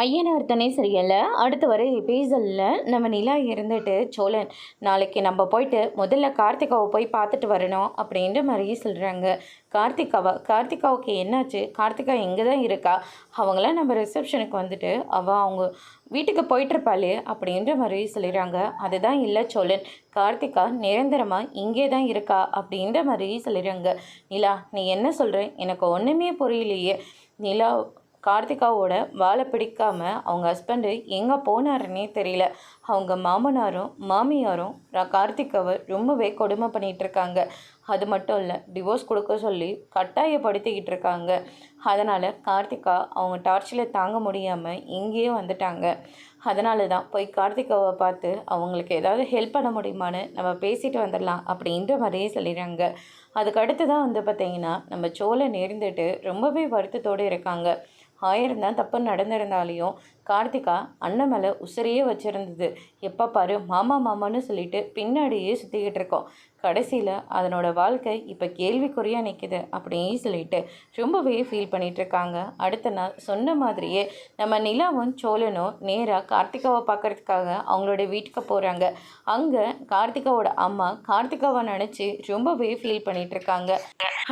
ஐயனார் துணை சீரியல்ல அடுத்து வர எபிசோடில் நம்ம நிலா இருந்துட்டு சோழன் நாளைக்கு நம்ம போயிட்டு முதல்ல கார்த்திகாவை போய் பார்த்துட்டு வரணும் அப்படின்ற மாதிரி சொல்கிறாங்க. கார்த்திகாவுக்கு என்னாச்சு? கார்த்திகா எங்கே தான் இருக்கா? அவங்களாம் நம்ம ரிசப்ஷனுக்கு வந்துட்டு அவங்க வீட்டுக்கு போயிட்டுருப்பாளே அப்படின்ற மாதிரி சொல்லிடுறாங்க. அதுதான் இல்லை சோழன், கார்த்திகா நிரந்தரமாக இங்கே தான் இருக்கா அப்படின்ற மாதிரி சொல்லிடுறாங்க. நிலா, நீ என்ன சொல்கிற? எனக்கு ஒன்றுமே புரியலையே. நிலா கார்த்திகாவோட வாழை பிடிக்காம அவங்க ஹஸ்பண்டு எங்கே போனாருன்னே தெரியல. அவங்க மாமனாரும் மாமியாரும் கார்த்திகாவை ரொம்பவே கொடுமை பண்ணிகிட்ருக்காங்க. அது மட்டும் இல்லை, டிவோர்ஸ் கொடுக்க சொல்லி கட்டாயப்படுத்திக்கிட்டு இருக்காங்க. அதனால் கார்த்திகா அவங்க டார்ச்சரில் தாங்க முடியாமல் இங்கேயே வந்துட்டாங்க. அதனால தான் போய் கார்த்திகாவை பார்த்து அவங்களுக்கு ஏதாவது ஹெல்ப் பண்ண முடியுமான்னு நம்ம பேசிட்டு வந்துடலாம் அப்படின்ற மாதிரியே சொல்லிடுறாங்க. அதுக்கு தான் வந்து பார்த்திங்கன்னா நம்ம சோழன் இருந்துட்டு ரொம்பவே வருத்தத்தோடு இருக்காங்க. 1000 தான் தப்பு நடந்திருந்தாலையும் கார்த்திகா அண்ணன் மேலே உசிரியே வச்சுருந்தது. எப்போ பாரு மாமா மாமான்னு சொல்லிட்டு பின்னாடியே சுற்றிக்கிட்டு இருக்கோம். கடைசியில் அதனோட வாழ்க்கை இப்போ கேள்விக்குறியாக நிற்கிது அப்படின்னு சொல்லிட்டு ரொம்பவே ஃபீல் பண்ணிகிட்ருக்காங்க. அடுத்த நாள் சொன்ன மாதிரியே நம்ம நிலாவும் சோழனும் நேராக கார்த்திகாவை பார்க்குறதுக்காக அவங்களோட வீட்டுக்கு போகிறாங்க. அங்கே கார்த்திகாவோட அம்மா கார்த்திகாவை நினச்சி ரொம்பவே ஃபீல் பண்ணிகிட்ருக்காங்க.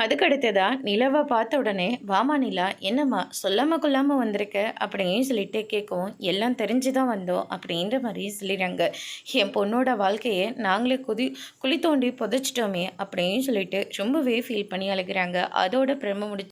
அதுக்கடுத்ததான் நிலாவை பார்த்த உடனே, வாமா நிலா, என்னம்மா சொல்லாமல் கொள்ளாமல் வந்திருக்க அப்படின்னு சொல்லிட்டு கேட்கவும், எல்லாம் தெரிஞ்சு தான் வந்தோம் அப்படின்ற மாதிரி சொல்லிடுறாங்க. என் பொண்ணோட வாழ்க்கையை நாங்களே குழி தோண்டி புதைச்சிட்டோமே அப்படின்னு சொல்லிட்டு ரொம்பவே ஃபீல் பண்ணி அழுகிறாங்க. அதோட பிரம்ம முடிச்சு